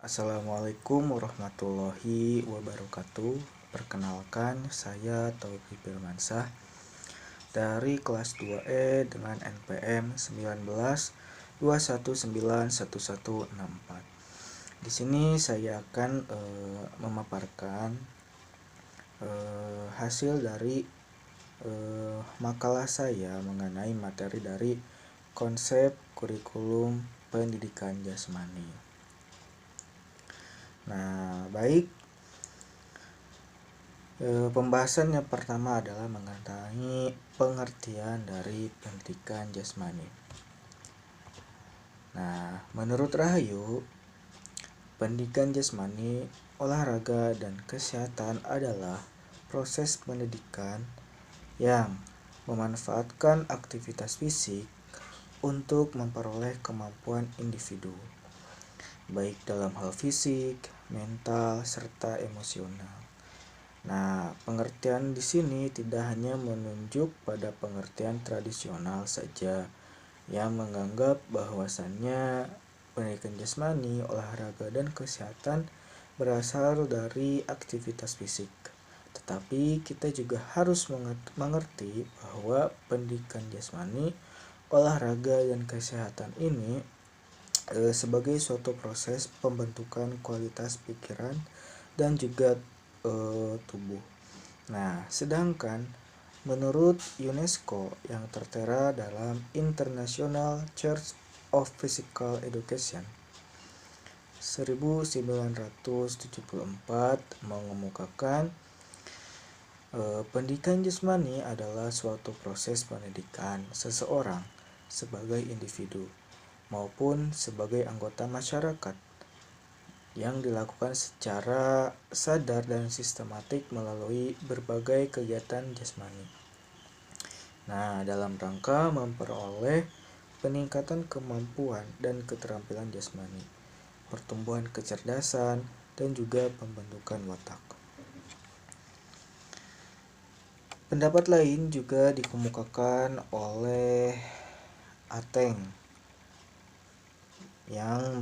Assalamualaikum warahmatullahi wabarakatuh. Perkenalkan, saya Taufik Firmansyah dari kelas 2E dengan NPM 1921911164. Di sini saya akan memaparkan hasil dari makalah saya mengenai materi dari konsep kurikulum pendidikan jasmani. Nah, baik. Pembahasan yang pertama adalah mengenai pengertian dari pendidikan jasmani. Nah, menurut Rahayu, pendidikan jasmani, olahraga, dan kesehatan adalah proses pendidikan yang memanfaatkan aktivitas fisik untuk memperoleh kemampuan individu, baik dalam hal fisik, mental, serta emosional. Nah, pengertian di sini tidak hanya menunjuk pada pengertian tradisional saja yang menganggap bahwasannya pendidikan jasmani, olahraga, dan kesehatan berasal dari aktivitas fisik. Tetapi kita juga harus mengerti bahwa pendidikan jasmani, olahraga, dan kesehatan ini sebagai suatu proses pembentukan kualitas pikiran dan juga tubuh. Nah, sedangkan menurut UNESCO yang tertera dalam International Church of Physical Education 1974 mengemukakan pendidikan jasmani adalah suatu proses pendidikan seseorang sebagai individu maupun sebagai anggota masyarakat yang dilakukan secara sadar dan sistematik melalui berbagai kegiatan jasmani. Nah, dalam rangka memperoleh peningkatan kemampuan dan keterampilan jasmani, pertumbuhan kecerdasan, dan juga pembentukan watak. Pendapat lain juga dikemukakan oleh Ateng yang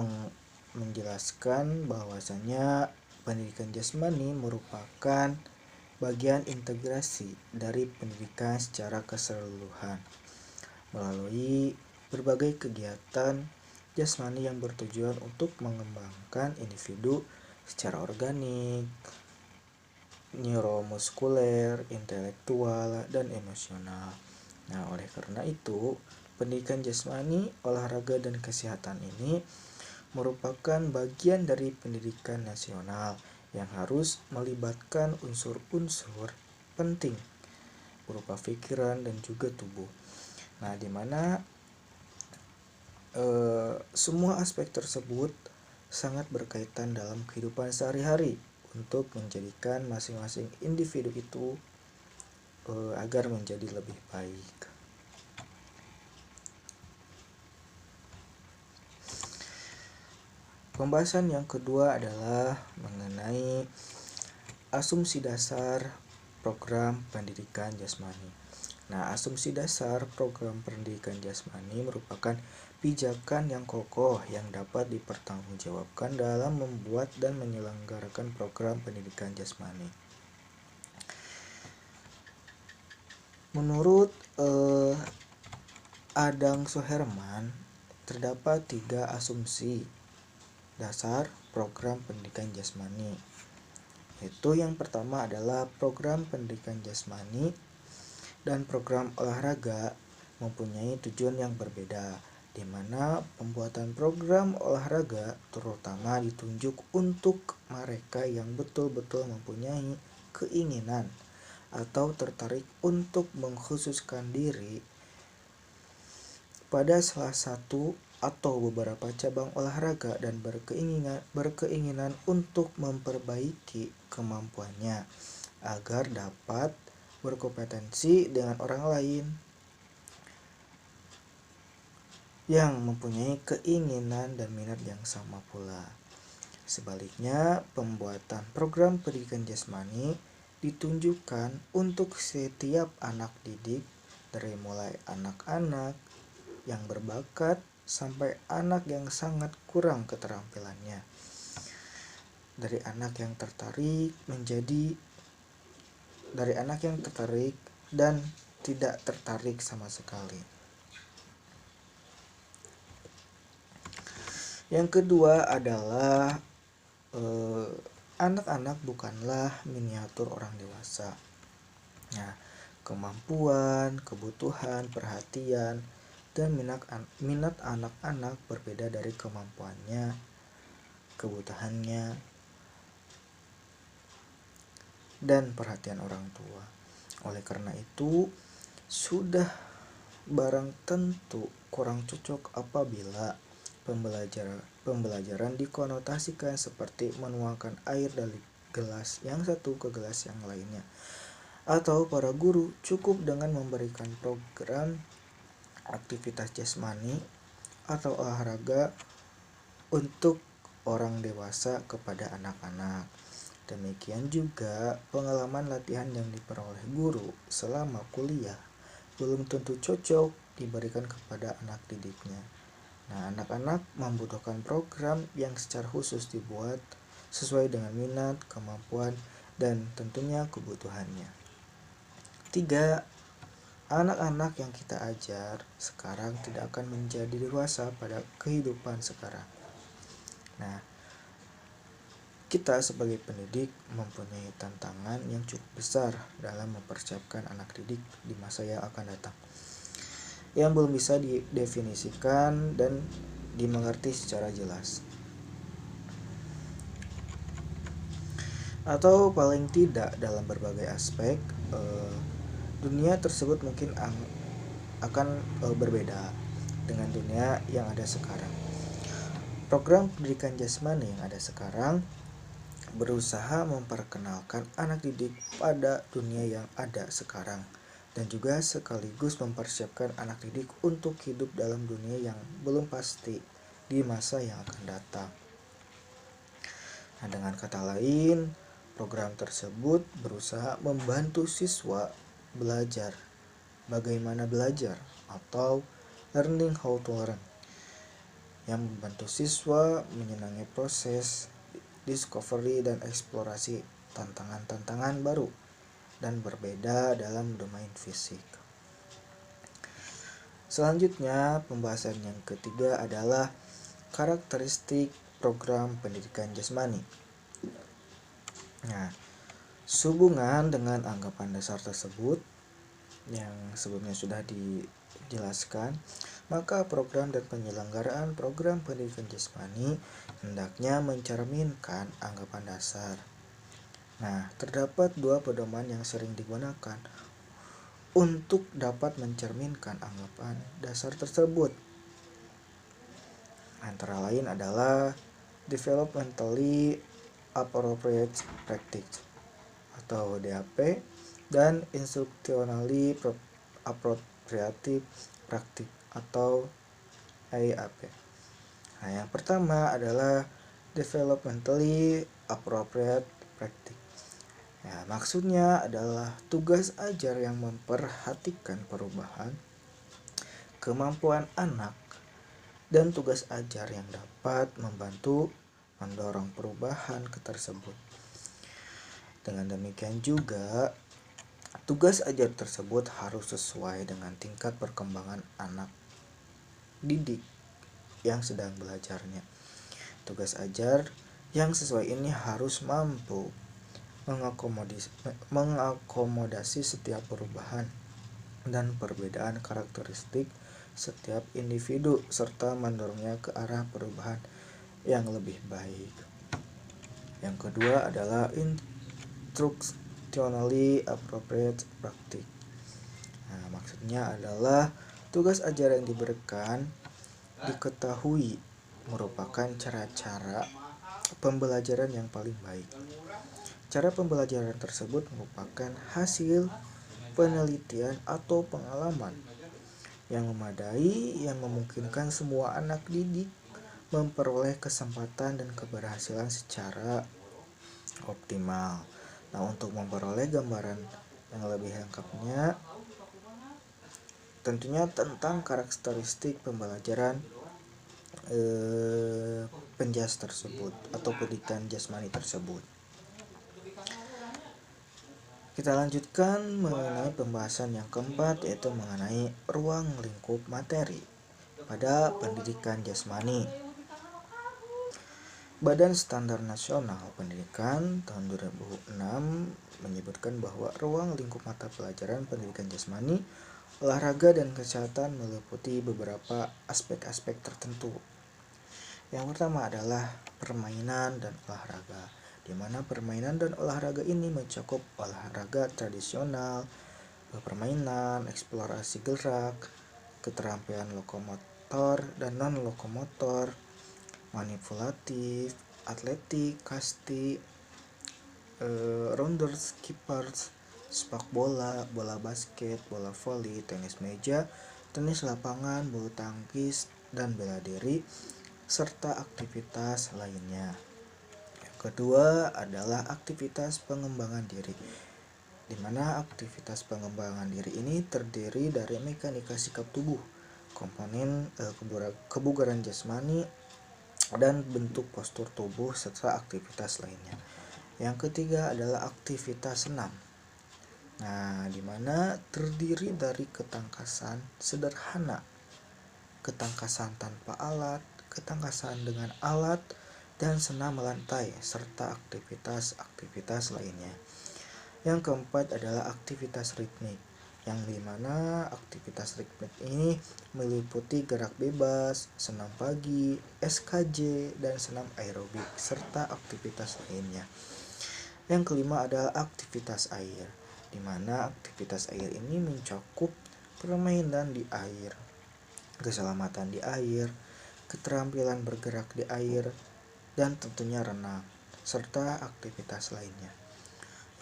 menjelaskan bahwasannya pendidikan jasmani merupakan bagian integrasi dari pendidikan secara keseluruhan melalui berbagai kegiatan jasmani yang bertujuan untuk mengembangkan individu secara organik, neuromuskuler, intelektual, dan emosional. Nah, oleh karena itu, pendidikan jasmani, olahraga, dan kesehatan ini merupakan bagian dari pendidikan nasional yang harus melibatkan unsur-unsur penting berupa pikiran dan juga tubuh. Nah, di mana semua aspek tersebut sangat berkaitan dalam kehidupan sehari-hari untuk menjadikan masing-masing individu itu agar menjadi lebih baik. Pembahasan yang kedua adalah mengenai asumsi dasar program pendidikan jasmani. Nah, asumsi dasar program pendidikan jasmani merupakan pijakan yang kokoh yang dapat dipertanggungjawabkan dalam membuat dan menyelenggarakan program pendidikan jasmani. Menurut Adang Suherman, terdapat 3 asumsi dasar program pendidikan jasmani. Yaitu yang pertama adalah program pendidikan jasmani dan program olahraga mempunyai tujuan yang berbeda, di mana pembuatan program olahraga terutama ditunjuk untuk mereka yang betul-betul mempunyai keinginan atau tertarik untuk mengkhususkan diri pada salah satu atau beberapa cabang olahraga dan berkeinginan untuk memperbaiki kemampuannya agar dapat berkompetensi dengan orang lain yang mempunyai keinginan dan minat yang sama pula. Sebaliknya, pembuatan program pendidikan jasmani ditunjukkan untuk setiap anak didik dari mulai anak-anak yang berbakat sampai anak yang sangat kurang keterampilannya. dari anak yang tertarik dan tidak tertarik sama sekali. Yang kedua adalah anak-anak bukanlah miniatur orang dewasa. Nah, kemampuan, kebutuhan, perhatian, dan minat anak-anak berbeda dari kemampuannya, kebutuhannya, dan perhatian orang tua. Oleh karena itu, sudah barang tentu kurang cocok apabila pembelajaran dikonotasikan seperti menuangkan air dari gelas yang satu ke gelas yang lainnya. Atau para guru cukup dengan memberikan program aktivitas jasmani atau olahraga untuk orang dewasa kepada anak-anak. Demikian juga pengalaman latihan yang diperoleh guru selama kuliah belum tentu cocok diberikan kepada anak didiknya. Nah, anak-anak membutuhkan program yang secara khusus dibuat sesuai dengan minat, kemampuan, dan tentunya kebutuhannya. 3. Anak-anak yang kita ajar sekarang tidak akan menjadi dewasa pada kehidupan sekarang. Nah, kita sebagai pendidik mempunyai tantangan yang cukup besar dalam mempersiapkan anak didik di masa yang akan datang, yang belum bisa didefinisikan dan dimengerti secara jelas. Atau paling tidak dalam berbagai aspek, dunia tersebut mungkin akan berbeda dengan dunia yang ada sekarang. Program pendidikan jasmani yang ada sekarang berusaha memperkenalkan anak didik pada dunia yang ada sekarang, dan juga sekaligus mempersiapkan anak didik untuk hidup dalam dunia yang belum pasti di masa yang akan datang. Nah, dengan kata lain, program tersebut berusaha membantu siswa belajar bagaimana belajar atau learning how to learn, yang membantu siswa menyenangi proses discovery dan eksplorasi tantangan-tantangan baru dan berbeda dalam domain fisik. Selanjutnya, pembahasan yang ketiga adalah karakteristik program pendidikan jasmani. Nah, sehubungan dengan anggapan dasar tersebut yang sebelumnya sudah dijelaskan, maka program dan penyelenggaraan program pendidikan jasmani hendaknya mencerminkan anggapan dasar. Nah, terdapat dua pedoman yang sering digunakan untuk dapat mencerminkan anggapan dasar tersebut. Antara lain adalah developmentally appropriate practice atau DAP dan instructionally appropriate practice atau IAP. Nah, yang pertama adalah developmentally appropriate practice. Ya, maksudnya adalah tugas ajar yang memperhatikan perubahan kemampuan anak dan tugas ajar yang dapat membantu mendorong perubahan tersebut. Dengan demikian juga, tugas ajar tersebut harus sesuai dengan tingkat perkembangan anak didik yang sedang belajarnya. Tugas ajar yang sesuai ini harus mampu mengakomodasi setiap perubahan dan perbedaan karakteristik setiap individu serta mendorongnya ke arah perubahan yang lebih baik. Yang kedua adalah instructionally appropriate practice. Nah, maksudnya adalah tugas ajar yang diberikan diketahui merupakan cara-cara pembelajaran yang paling baik. Cara pembelajaran tersebut merupakan hasil penelitian atau pengalaman yang memadai yang memungkinkan semua anak didik memperoleh kesempatan dan keberhasilan secara optimal. Nah, untuk memperoleh gambaran yang lebih lengkapnya tentunya tentang karakteristik pembelajaran penjas tersebut atau pendidikan jasmani tersebut. Kita lanjutkan mengenai pembahasan yang keempat, yaitu mengenai ruang lingkup materi pada pendidikan jasmani. Badan Standar Nasional Pendidikan tahun 2006 menyebutkan bahwa ruang lingkup mata pelajaran pendidikan jasmani, olahraga, dan kesehatan meliputi beberapa aspek-aspek tertentu. Yang pertama adalah permainan dan olahraga, di mana permainan dan olahraga ini mencakup olahraga tradisional, permainan, eksplorasi gerak, keterampilan lokomotor dan non-lokomotor, manipulatif, atletik, kasti, roller skippers, sepak bola, bola basket, bola voli, tenis meja, tenis lapangan, bulu tangkis, dan bela diri, serta aktivitas lainnya. Yang kedua adalah aktivitas pengembangan diri, di mana aktivitas pengembangan diri ini terdiri dari mekanika sikap tubuh, komponen kebugaran jasmani, dan bentuk postur tubuh serta aktivitas lainnya. Yang ketiga adalah aktivitas senam. Nah, di mana terdiri dari ketangkasan sederhana, ketangkasan tanpa alat, ketangkasan dengan alat, dan senam melantai serta aktivitas lainnya. Yang keempat adalah aktivitas ritmik, yang dimana aktivitas ritmik ini meliputi gerak bebas, senam pagi, SKJ, dan senam aerobik, serta aktivitas lainnya. Yang kelima adalah aktivitas air, di mana aktivitas air ini mencakup permainan di air, keselamatan di air, keterampilan bergerak di air, dan tentunya renang, serta aktivitas lainnya.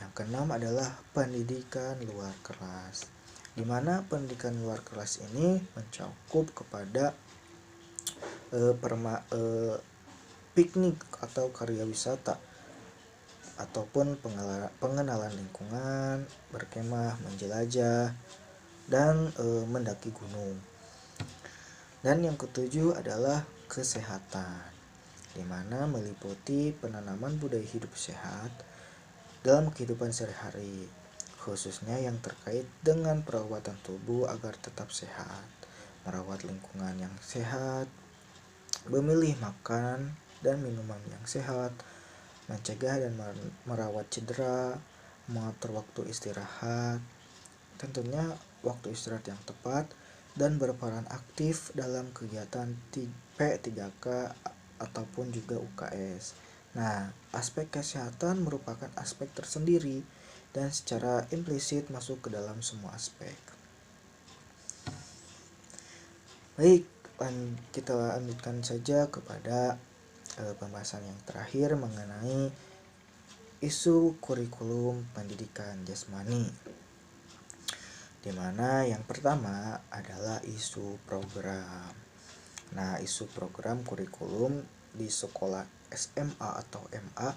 Yang keenam adalah pendidikan luar kelas, di mana pendidikan luar kelas ini mencakup kepada piknik atau karya wisata, ataupun pengenalan lingkungan, berkemah, menjelajah, dan mendaki gunung. Dan yang ketujuh adalah kesehatan, di mana meliputi penanaman budaya hidup sehat dalam kehidupan sehari-hari, khususnya yang terkait dengan perawatan tubuh agar tetap sehat, merawat lingkungan yang sehat, memilih makan dan minuman yang sehat, mencegah dan merawat cedera, mengatur waktu istirahat, tentunya waktu istirahat yang tepat, dan berperan aktif dalam kegiatan P3K ataupun juga UKS. Nah, aspek kesehatan merupakan aspek tersendiri dan secara implisit masuk ke dalam semua aspek. Baik, kita lanjutkan saja kepada pembahasan yang terakhir mengenai isu kurikulum pendidikan jasmani, di mana yang pertama adalah isu program. Nah, isu program kurikulum di sekolah SMA atau MA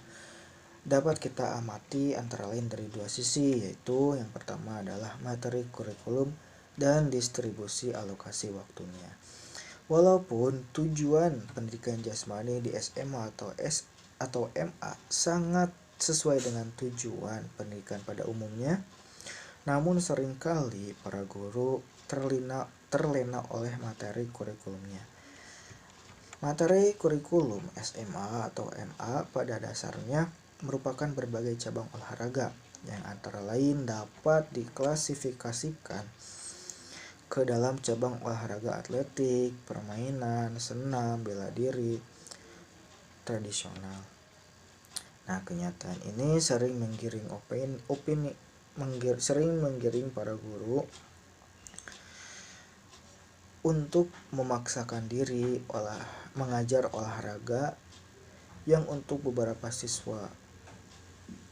dapat kita amati antara lain dari dua sisi, yaitu yang pertama adalah materi kurikulum dan distribusi alokasi waktunya. Walaupun tujuan pendidikan jasmani di SMA atau MA sangat sesuai dengan tujuan pendidikan pada umumnya, namun seringkali para guru terlena oleh materi kurikulumnya. Materi kurikulum SMA atau MA pada dasarnya merupakan berbagai cabang olahraga yang antara lain dapat diklasifikasikan ke dalam cabang olahraga atletik, permainan, senam, bela diri, tradisional. Nah, kenyataan ini sering menggiring para guru untuk memaksakan diri mengajar olahraga yang untuk beberapa siswa,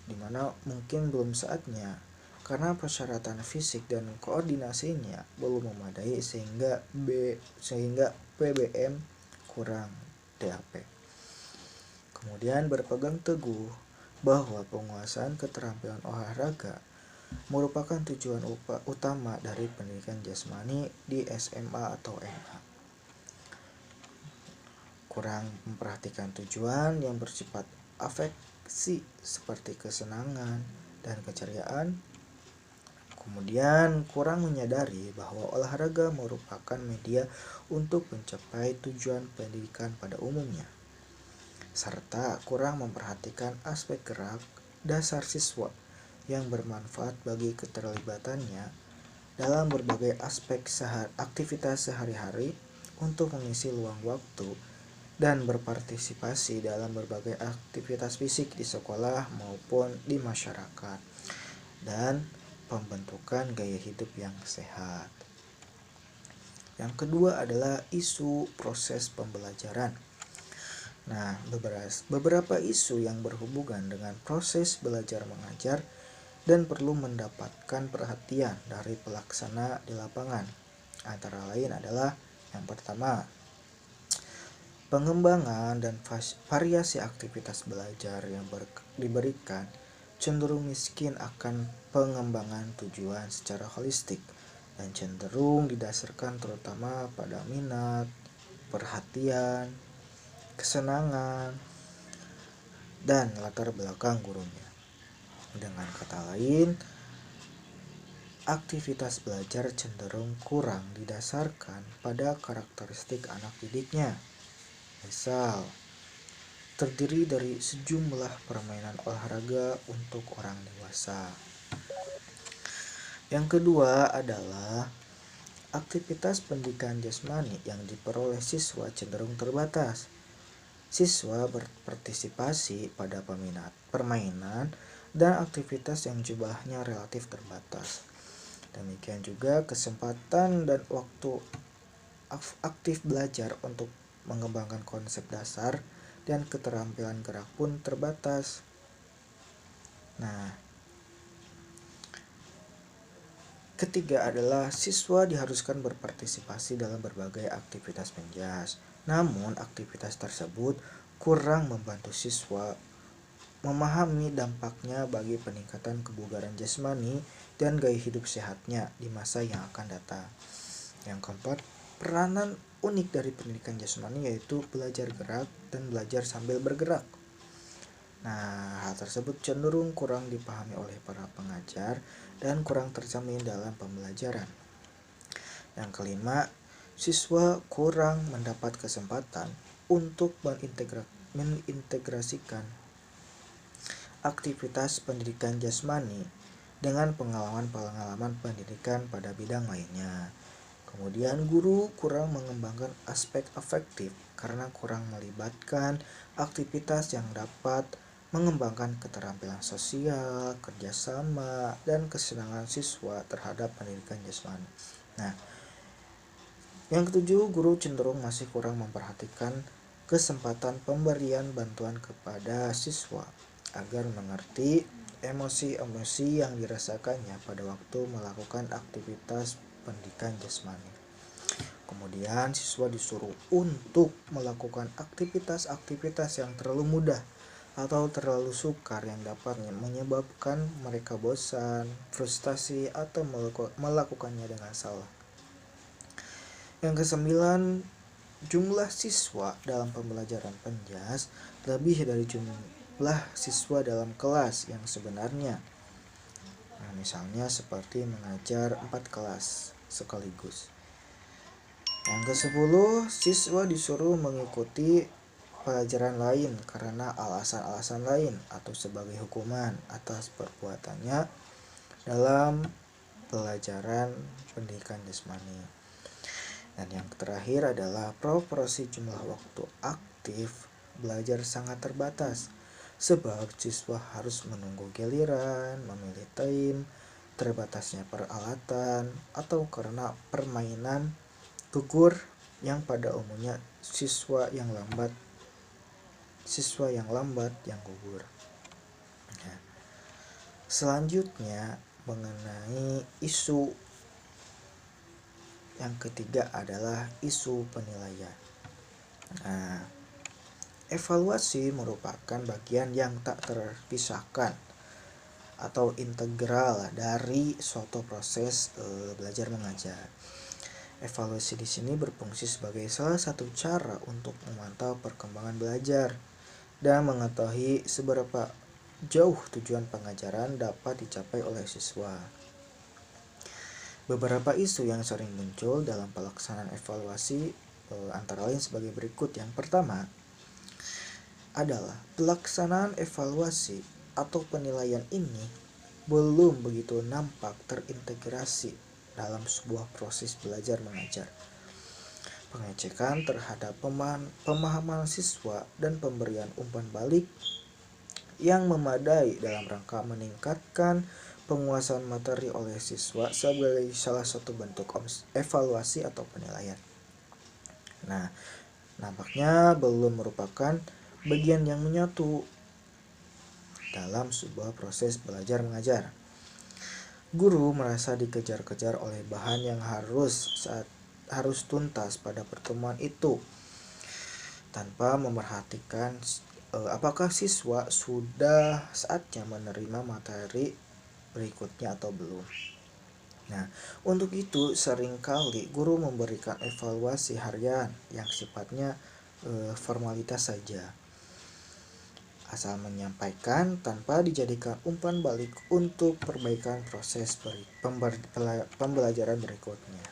dimana mungkin belum saatnya karena persyaratan fisik dan koordinasinya belum memadai sehingga PBM kurang DAP. Kemudian berpegang teguh bahwa penguasaan keterampilan olahraga merupakan tujuan utama dari pendidikan jasmani di SMA atau MA. kurang memperhatikan tujuan yang bersifat afeksi seperti kesenangan dan keceriaan. Kemudian kurang menyadari bahwa olahraga merupakan media untuk mencapai tujuan pendidikan pada umumnya, serta kurang memperhatikan aspek gerak dasar siswa yang bermanfaat bagi keterlibatannya dalam berbagai aspek aktivitas sehari-hari untuk mengisi luang waktu dan berpartisipasi dalam berbagai aktivitas fisik di sekolah maupun di masyarakat, dan pembentukan gaya hidup yang sehat. Yang kedua adalah isu proses pembelajaran. Nah, beberapa isu yang berhubungan dengan proses belajar mengajar dan perlu mendapatkan perhatian dari pelaksana di lapangan. Antara lain adalah yang pertama, pengembangan dan variasi aktivitas belajar yang diberikan cenderung miskin akan pengembangan tujuan secara holistik dan cenderung didasarkan terutama pada minat, perhatian, kesenangan, dan latar belakang gurunya. Dengan kata lain, aktivitas belajar cenderung kurang didasarkan pada karakteristik anak didiknya. Misal, terdiri dari sejumlah permainan olahraga untuk orang dewasa. Yang kedua adalah aktivitas pendidikan jasmani yang diperoleh siswa cenderung terbatas. Siswa berpartisipasi pada permainan dan aktivitas yang jumlahnya relatif terbatas. Demikian juga kesempatan dan waktu aktif belajar untuk mengembangkan konsep dasar dan keterampilan gerak pun terbatas. Nah, ketiga adalah siswa diharuskan berpartisipasi dalam berbagai aktivitas penjas. Namun, aktivitas tersebut kurang membantu siswa memahami dampaknya bagi peningkatan kebugaran jasmani dan gaya hidup sehatnya di masa yang akan datang. Yang keempat, peranan unik dari pendidikan jasmani yaitu belajar gerak dan belajar sambil bergerak. Nah, hal tersebut cenderung kurang dipahami oleh para pengajar dan kurang tercermin dalam pembelajaran. Yang kelima, siswa kurang mendapat kesempatan untuk mengintegrasikan aktivitas pendidikan jasmani dengan pengalaman-pengalaman pendidikan pada bidang lainnya. Kemudian guru kurang mengembangkan aspek afektif karena kurang melibatkan aktivitas yang dapat mengembangkan keterampilan sosial, kerjasama, dan kesenangan siswa terhadap pendidikan jasmani. Nah, yang ketujuh, guru cenderung masih kurang memperhatikan kesempatan pemberian bantuan kepada siswa agar mengerti emosi-emosi yang dirasakannya pada waktu melakukan aktivitas pendidikan jasmani. Kemudian siswa disuruh untuk melakukan aktivitas-aktivitas yang terlalu mudah atau terlalu sukar yang dapat menyebabkan mereka bosan, frustasi, atau melakukannya dengan salah. Yang kesembilan, jumlah siswa dalam pembelajaran penjas lebih dari jumlah siswa dalam kelas yang sebenarnya. Nah, misalnya seperti mengajar 4 kelas sekaligus. Yang ke-10, siswa disuruh mengikuti pelajaran lain karena alasan-alasan lain atau sebagai hukuman atas perbuatannya dalam pelajaran pendidikan jasmani. Dan yang terakhir adalah proporsi jumlah waktu aktif belajar sangat terbatas, sebab siswa harus menunggu giliran, memilih time, terbatasnya peralatan, atau karena permainan gugur yang pada umumnya siswa yang lambat yang gugur. Nah, selanjutnya mengenai isu yang ketiga adalah isu penilaian. Nah, evaluasi merupakan bagian yang tak terpisahkan atau integral dari suatu proses belajar mengajar. Evaluasi di sini berfungsi sebagai salah satu cara untuk memantau perkembangan belajar dan mengetahui seberapa jauh tujuan pengajaran dapat dicapai oleh siswa. Beberapa isu yang sering muncul dalam pelaksanaan evaluasi antara lain sebagai berikut. Yang pertama adalah pelaksanaan evaluasi atau penilaian ini belum begitu nampak terintegrasi dalam sebuah proses belajar mengajar. Pengecekan terhadap pemahaman siswa dan pemberian umpan balik yang memadai dalam rangka meningkatkan penguasaan materi oleh siswa sebagai salah satu bentuk evaluasi atau penilaian. Nah, nampaknya belum merupakan bagian yang menyatu dalam sebuah proses belajar mengajar. Guru merasa dikejar-kejar oleh bahan yang harus tuntas pada pertemuan itu, tanpa memerhatikan apakah siswa sudah saatnya menerima materi berikutnya atau belum. Nah, untuk itu seringkali guru memberikan evaluasi harian yang sifatnya formalitas saja, asal menyampaikan tanpa dijadikan umpan balik untuk perbaikan proses pembelajaran berikutnya.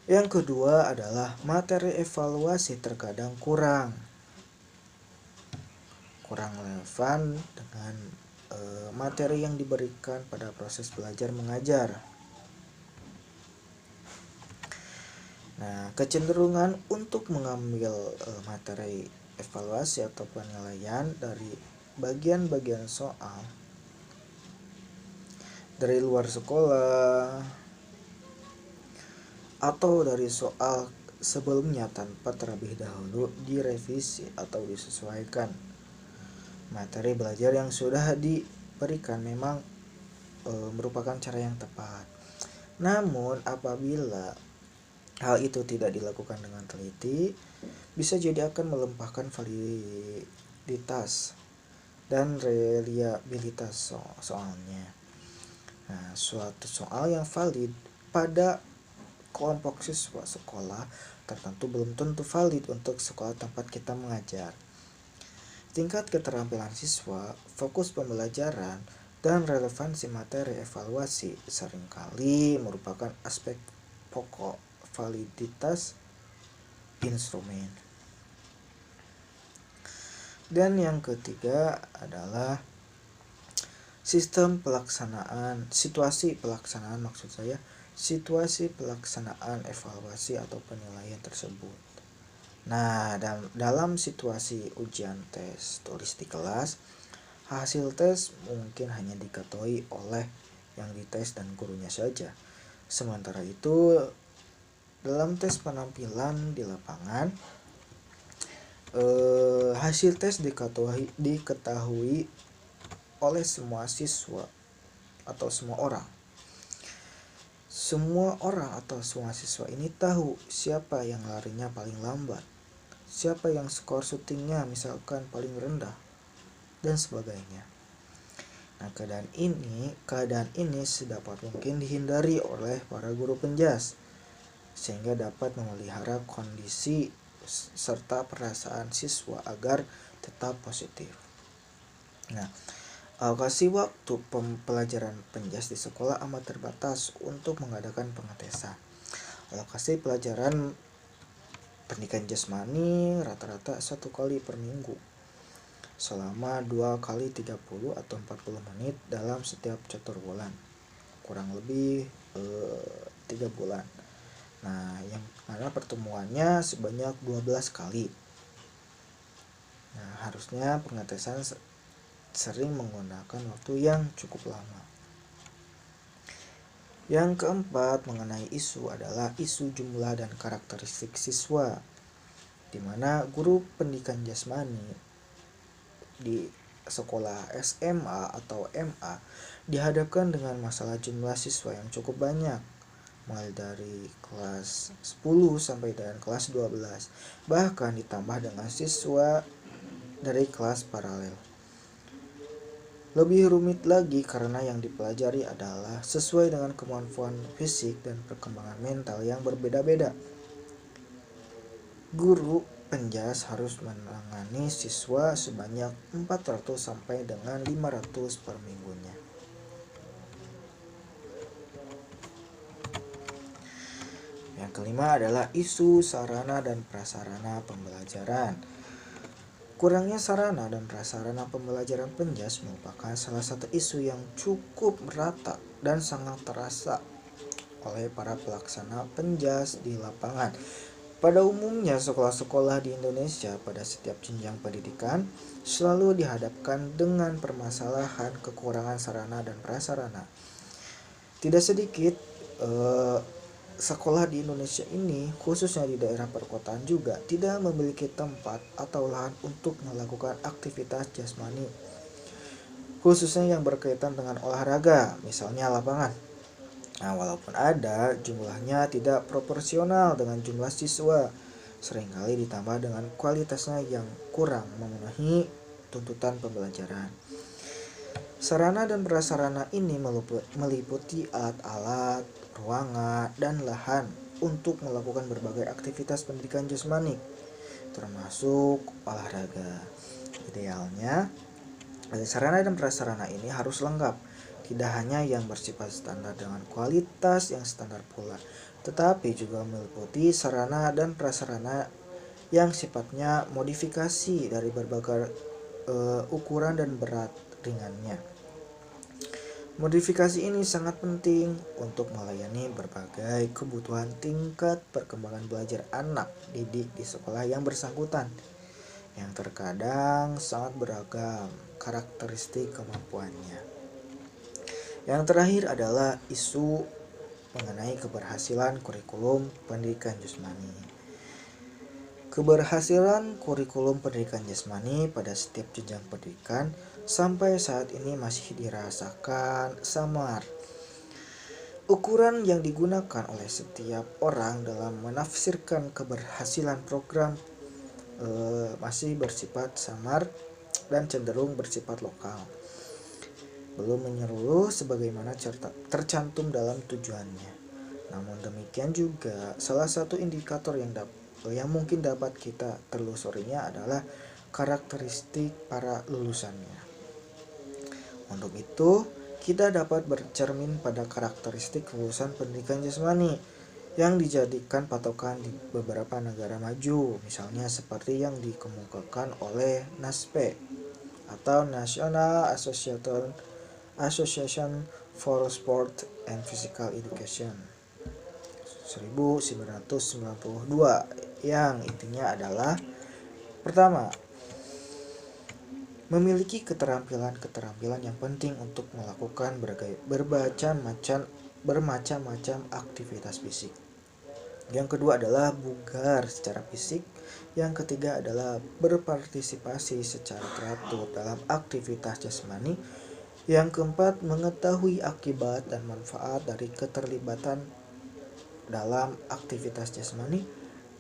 Yang kedua adalah materi evaluasi terkadang kurang relevan dengan materi yang diberikan pada proses belajar mengajar. Nah, kecenderungan untuk mengambil materi evaluasi atau penilaian dari bagian-bagian soal dari luar sekolah atau dari soal sebelumnya tanpa terlebih dahulu direvisi atau disesuaikan. Materi belajar yang sudah diberikan memang merupakan cara yang tepat. Namun apabila hal itu tidak dilakukan dengan teliti, bisa jadi akan melempahkan validitas dan reliabilitas soalnya. Nah, suatu soal yang valid pada kelompok siswa sekolah tertentu belum tentu valid untuk sekolah tempat kita mengajar. Tingkat keterampilan siswa, fokus pembelajaran, dan relevansi materi evaluasi seringkali merupakan aspek pokok validitas instrumen. Dan yang ketiga adalah situasi pelaksanaan evaluasi atau penilaian tersebut. Nah, dalam situasi ujian tes tulis di kelas, hasil tes mungkin hanya diketahui oleh yang dites dan gurunya saja. Sementara itu, dalam tes penampilan di lapangan, hasil tes diketahui oleh semua siswa atau semua orang. Semua orang atau semua siswa ini tahu siapa yang larinya paling lambat, siapa yang skor syutingnya misalkan paling rendah, dan sebagainya. Nah, keadaan ini sedapat mungkin dihindari oleh para guru penjas, sehingga dapat memelihara kondisi serta perasaan siswa agar tetap positif. Nah, alokasi waktu pelajaran penjas di sekolah amat terbatas untuk mengadakan pengetesan. Alokasi pelajaran pendidikan jasmani rata-rata 1 kali per minggu selama 2 kali 30 atau 40 menit dalam setiap catur bulan, kurang lebih 3 bulan. Nah, yang mana pertemuannya sebanyak 12 kali. Nah, harusnya pengetesan sering menggunakan waktu yang cukup lama. Yang keempat mengenai isu adalah isu jumlah dan karakteristik siswa, di mana guru pendidikan jasmani di sekolah SMA atau MA dihadapkan dengan masalah jumlah siswa yang cukup banyak, mulai dari kelas 10 sampai dengan kelas 12, bahkan ditambah dengan siswa dari kelas paralel. Lebih rumit lagi karena yang dipelajari adalah sesuai dengan kemampuan fisik dan perkembangan mental yang berbeda-beda. Guru penjas harus menangani siswa sebanyak 400 sampai dengan 500 per minggunya. Yang kelima adalah isu sarana dan prasarana pembelajaran. Kurangnya sarana dan prasarana pembelajaran penjas merupakan salah satu isu yang cukup merata dan sangat terasa oleh para pelaksana penjas di lapangan. Pada umumnya, sekolah-sekolah di Indonesia pada setiap jenjang pendidikan selalu dihadapkan dengan permasalahan kekurangan sarana dan prasarana. Tidak sedikit sekolah di Indonesia ini, khususnya di daerah perkotaan juga, tidak memiliki tempat atau lahan untuk melakukan aktivitas jasmani, khususnya yang berkaitan dengan olahraga, misalnya lapangan. Nah, walaupun ada, jumlahnya tidak proporsional dengan jumlah siswa, seringkali ditambah dengan kualitasnya yang kurang memenuhi tuntutan pembelajaran. Sarana dan prasarana ini meliputi alat-alat, ruangan, dan lahan untuk melakukan berbagai aktivitas pendidikan jasmani, termasuk olahraga. Idealnya, sarana dan prasarana ini harus lengkap, tidak hanya yang bersifat standar dengan kualitas yang standar pula, tetapi juga meliputi sarana dan prasarana yang sifatnya modifikasi dari berbagai ukuran dan berat ringannya. Modifikasi ini sangat penting untuk melayani berbagai kebutuhan tingkat perkembangan belajar anak didik di sekolah yang bersangkutan, yang terkadang sangat beragam karakteristik kemampuannya. Yang terakhir adalah isu mengenai keberhasilan kurikulum pendidikan jasmani. Keberhasilan kurikulum pendidikan jasmani pada setiap jenjang pendidikan sampai saat ini masih dirasakan samar. Ukuran yang digunakan oleh setiap orang dalam menafsirkan keberhasilan program masih bersifat samar dan cenderung bersifat lokal, belum menyeluruh sebagaimana tercantum dalam tujuannya. Namun demikian juga, salah satu indikator yang mungkin dapat kita telusurinya adalah karakteristik para lulusannya. Untuk itu, kita dapat bercermin pada karakteristik lulusan pendidikan jasmani yang dijadikan patokan di beberapa negara maju, misalnya seperti yang dikemukakan oleh NASPE atau National Association for Sport and Physical Education 1992, yang intinya adalah: pertama, memiliki keterampilan yang penting untuk melakukan bermacam-macam aktivitas fisik. Yang kedua adalah bugar secara fisik. Yang ketiga adalah berpartisipasi secara teratur dalam aktivitas jasmani. Yang keempat, mengetahui akibat dan manfaat dari keterlibatan dalam aktivitas jasmani.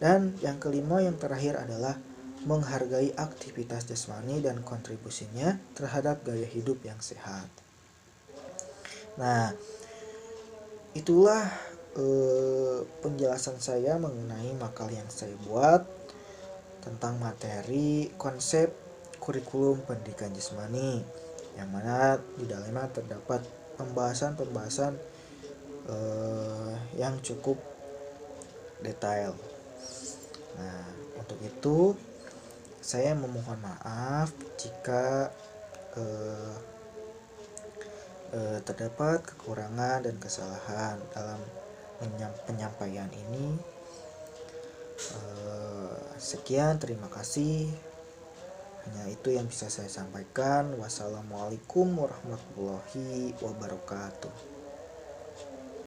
Dan yang kelima, yang terakhir adalah menghargai aktivitas jasmani dan kontribusinya terhadap gaya hidup yang sehat. Nah, itulah penjelasan saya mengenai makal yang saya buat tentang materi konsep kurikulum pendidikan jasmani, yang mana di dalamnya terdapat pembahasan yang cukup detail. Nah, untuk itu saya memohon maaf jika terdapat kekurangan dan kesalahan dalam penyampaian ini. Sekian, terima kasih. Hanya itu yang bisa saya sampaikan. Wassalamualaikum warahmatullahi wabarakatuh.